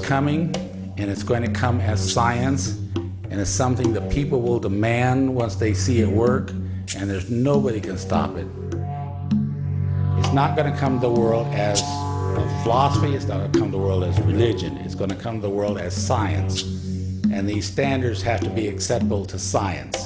coming, and it's going to come as science, and it's something that people will demand once they see it work, and there's nobody can stop it. It's not going to come to the world as a philosophy, it's not going to come to the world as religion, it's going to come to the world as science. And these standards have to be acceptable to science.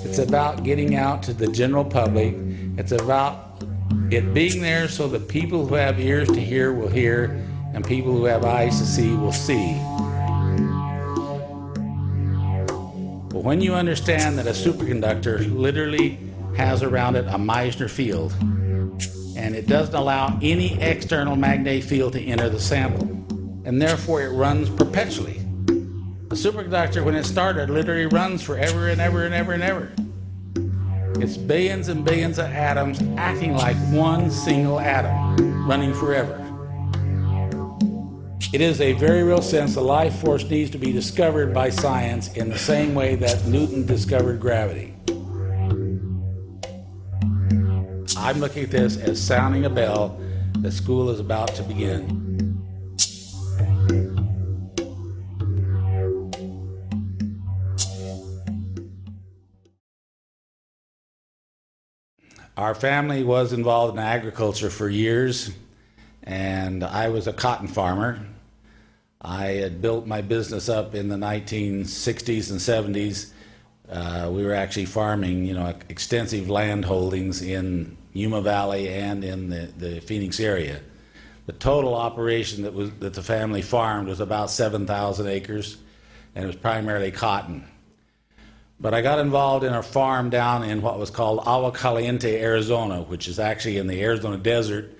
It's about getting out to the general public. It's about it being there so that people who have ears to hear will hear, and people who have eyes to see will see. But when you understand that a superconductor literally has around it a Meissner field, and it doesn't allow any external magnetic field to enter the sample, and therefore it runs perpetually. The superconductor, when it started, literally runs forever and ever and ever and ever. It's billions and billions of atoms acting like one single atom, running forever. It is a very real sense the life force needs to be discovered by science in the same way that Newton discovered gravity. I'm looking at this as sounding a bell that school is about to begin. Our family was involved in agriculture for years, and I was a cotton farmer. I had built my business up in the 1960s and 70s. We were actually farming, extensive land holdings in Yuma Valley and in the Phoenix area. The total operation that the family farmed was about 7,000 acres, and it was primarily cotton. But I got involved in a farm down in what was called Agua Caliente, Arizona, which is actually in the Arizona desert,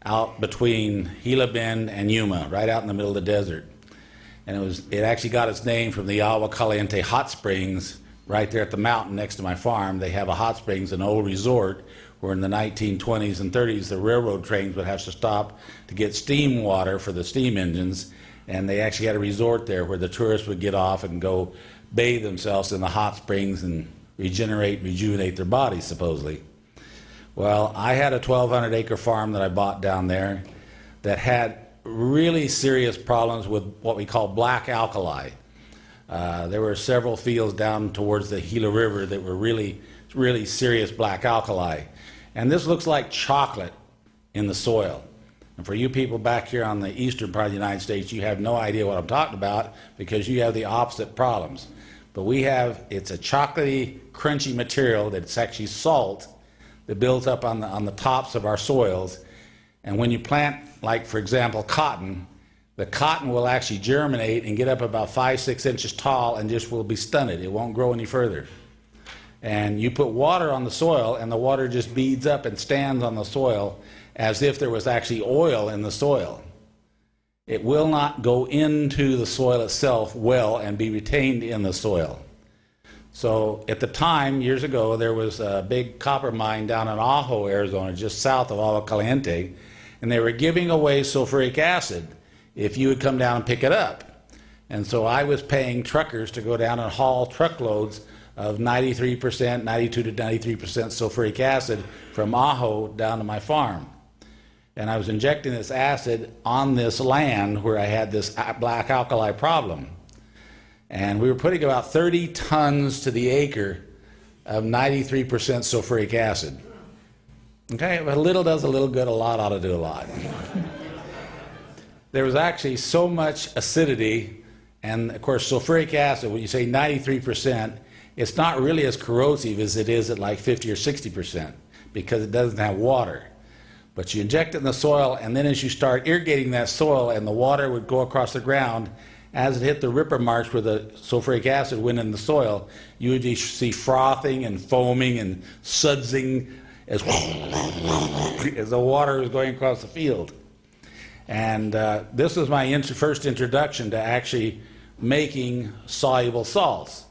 out between Gila Bend and Yuma, right out in the middle of the desert. And it actually got its name from the Agua Caliente hot springs right there at the mountain next to my farm. They have a hot springs, an old resort, where in the 1920s and 30s the railroad trains would have to stop to get steam water for the steam engines, and they actually had a resort there where the tourists would get off and go bathe themselves in the hot springs and rejuvenate their bodies, supposedly. Well, I had a 1,200 acre farm that I bought down there that had really serious problems with what we call black alkali. There were several fields down towards the Gila River that were really, really serious black alkali. And this looks like chocolate in the soil. And for you people back here on the eastern part of the United States, you have no idea what I'm talking about because you have the opposite problems. But it's a chocolatey, crunchy material that's actually salt that builds up on the tops of our soils. And when you plant, like for example, cotton, the cotton will actually germinate and get up about 5-6 inches tall and just will be stunted. It won't grow any further. And you put water on the soil and the water just beads up and stands on the soil as if there was actually oil in the soil. It will not go into the soil itself well and be retained in the soil. So at the time, years ago, there was a big copper mine down in Ajo, Arizona, just south of Agua Caliente, and they were giving away sulfuric acid if you would come down and pick it up. And so I was paying truckers to go down and haul truckloads of 93%, 92 to 93% sulfuric acid from Ajo down to my farm. And I was injecting this acid on this land where I had this black alkali problem. And we were putting about 30 tons to the acre of 93% sulfuric acid. Okay, but a little does a little good, a lot ought to do a lot. There was actually so much acidity, and of course sulfuric acid, when you say 93%, it's not really as corrosive as it is at like 50 or 60% because it doesn't have water. But you inject it in the soil, and then as you start irrigating that soil and the water would go across the ground, as it hit the ripper marks where the sulfuric acid went in the soil, you would see frothing and foaming and sudsing as the water was going across the field. And this was my first introduction to actually making soluble salts.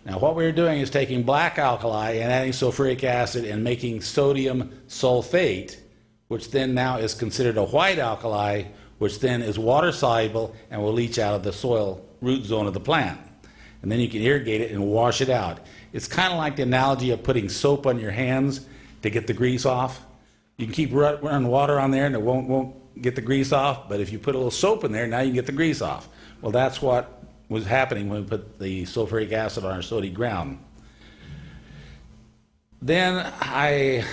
Now what we were doing is taking black alkali and adding sulfuric acid and making sodium sulfate, which then now is considered a white alkali, which then is water soluble and will leach out of the soil root zone of the plant. And then you can irrigate it and wash it out. It's kind of like the analogy of putting soap on your hands to get the grease off. You can keep running water on there and it won't get the grease off, but if you put a little soap in there, now you can get the grease off. Well, that's what was happening when we put the sulfuric acid on our sodium ground. Then a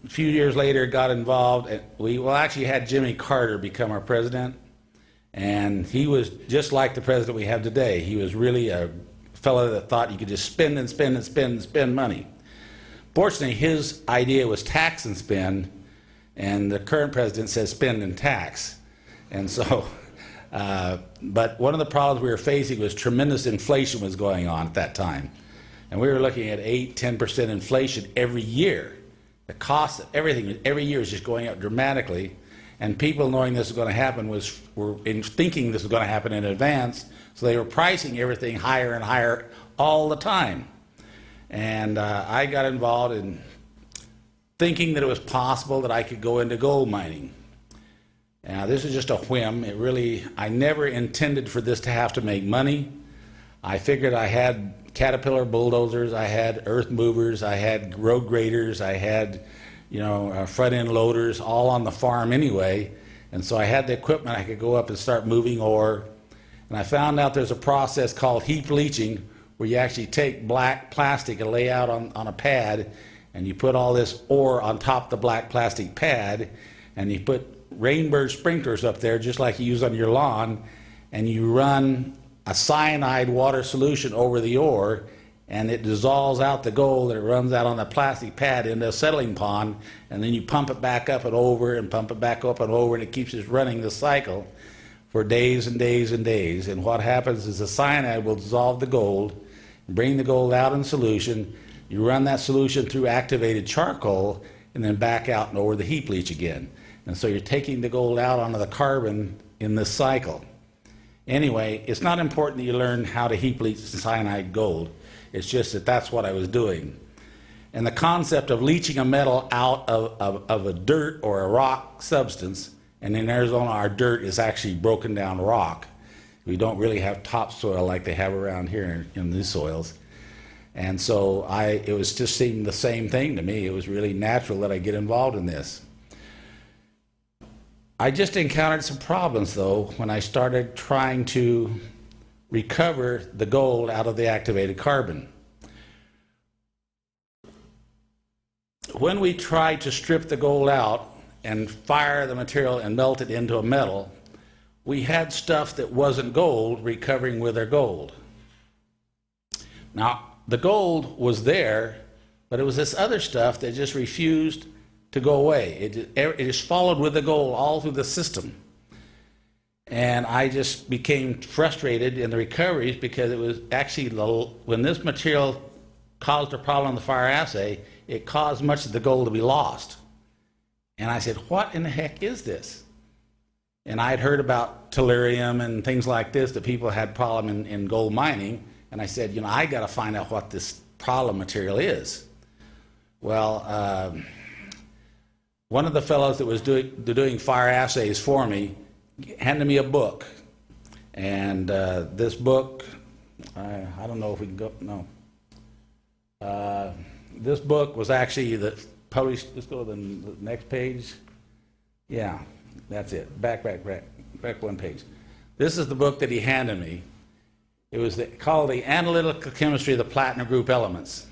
few years later, got involved. We actually had Jimmy Carter become our president, and he was just like the president we have today. He was really a fellow that thought you could just spend and spend and spend and spend money. Fortunately, his idea was tax and spend, and the current president says spend and tax. And so, but one of the problems we were facing was tremendous inflation was going on at that time. And we were looking at 8–10% inflation every year. The cost of everything every year is just going up dramatically. And people knowing this was going to happen were thinking this was going to happen in advance, so they were pricing everything higher and higher all the time. And I got involved in thinking that it was possible that I could go into gold mining. Now, this is just a whim. I never intended for this to have to make money. I figured I had Caterpillar bulldozers, I had earth movers, I had road graders, I had, front end loaders, all on the farm anyway. And so I had the equipment. I could go up and start moving ore. And I found out there's a process called heap leaching, where you actually take black plastic and lay out on a pad, and you put all this ore on top of the black plastic pad, and you put Rainbird sprinklers up there just like you use on your lawn, and you run a cyanide water solution over the ore, and it dissolves out the gold, and it runs out on the plastic pad into a settling pond, and then you pump it back up and over and pump it back up and over, and it keeps just running the cycle for days and days and days. And what happens is the cyanide will dissolve the gold, bring the gold out in solution. You run that solution through activated charcoal and then back out and over the heap leach again. And so you're taking the gold out onto the carbon in this cycle. Anyway, it's not important that you learn how to heap leach cyanide gold. It's just that that's what I was doing. And the concept of leaching a metal out of a dirt or a rock substance, and in Arizona our dirt is actually broken down rock. We don't really have topsoil like they have around here in these soils. And so it was just seemed the same thing to me. It was really natural that I get involved in this. I just encountered some problems, though, when I started trying to recover the gold out of the activated carbon. When we tried to strip the gold out and fire the material and melt it into a metal, we had stuff that wasn't gold recovering with our gold. Now, the gold was there, but it was this other stuff that just refused to go away. It just followed with the gold all through the system. And I just became frustrated in the recoveries because it was actually, when this material caused a problem in the fire assay, it caused much of the gold to be lost. And I said, what in the heck is this? And I'd heard about tellurium and things like this, that people had problem in gold mining. And I said, I got to find out what this problem material is. Well, one of the fellows that was doing fire assays for me handed me a book. And this book, I don't know if we can go, no. This book was actually published, let's go to the next page. Yeah, that's it, back one page. This is the book that he handed me. It was called The Analytical Chemistry of the Platinum Group Elements.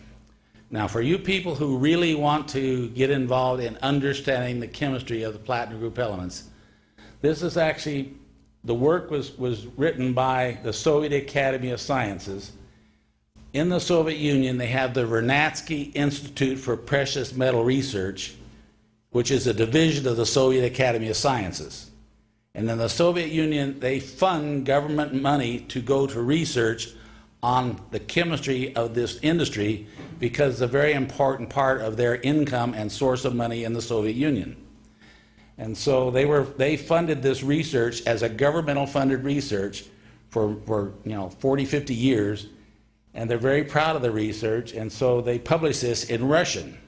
Now, for you people who really want to get involved in understanding the chemistry of the platinum group elements, this is actually, the work was written by the Soviet Academy of Sciences. In the Soviet Union, they have the Vernadsky Institute for Precious Metal Research, which is a division of the Soviet Academy of Sciences. And in the Soviet Union, they fund government money to go to research on the chemistry of this industry, because it's a very important part of their income and source of money in the Soviet Union. And so they funded this research as a governmental funded research for 40, 50 years, and they're very proud of the research, and so they publish this in Russian.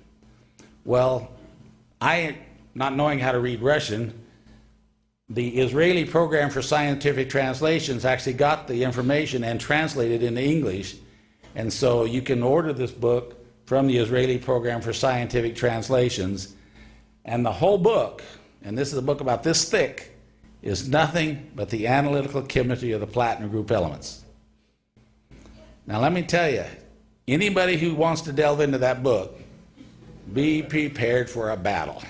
Well, not knowing how to read Russian, the Israeli Program for Scientific Translations actually got the information and translated into English. And so you can order this book from the Israeli Program for Scientific Translations. And the whole book, and this is a book about this thick, is nothing but the analytical chemistry of the platinum group elements. Now let me tell you, anybody who wants to delve into that book, be prepared for a battle.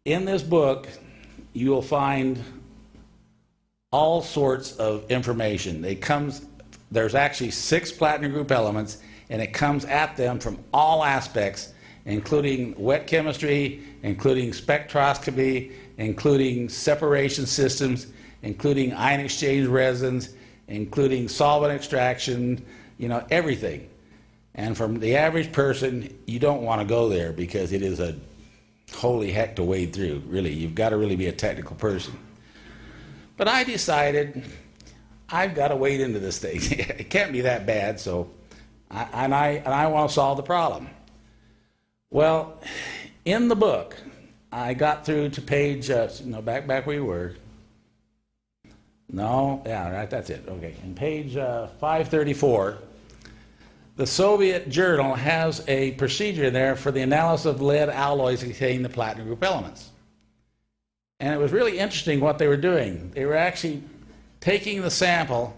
In this book, you will find all sorts of information. There's actually 6 platinum group elements, and it comes at them from all aspects, including wet chemistry, including spectroscopy, including separation systems, including ion exchange resins, including solvent extraction, everything. And from the average person, you don't want to go there because it is a holy heck to wade through, really. You've got to really be a technical person. But I decided I've got to wade into this thing. It can't be that bad, so I want to solve the problem. Well, in the book, I got through to page, back where you were. No, yeah, right, that's it. Okay, in page 534, the Soviet journal has a procedure there for the analysis of lead alloys containing the platinum group elements. And it was really interesting what they were doing. They were actually taking the sample,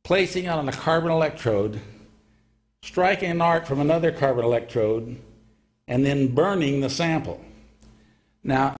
placing it on a carbon electrode, striking an arc from another carbon electrode, and then burning the sample. Now,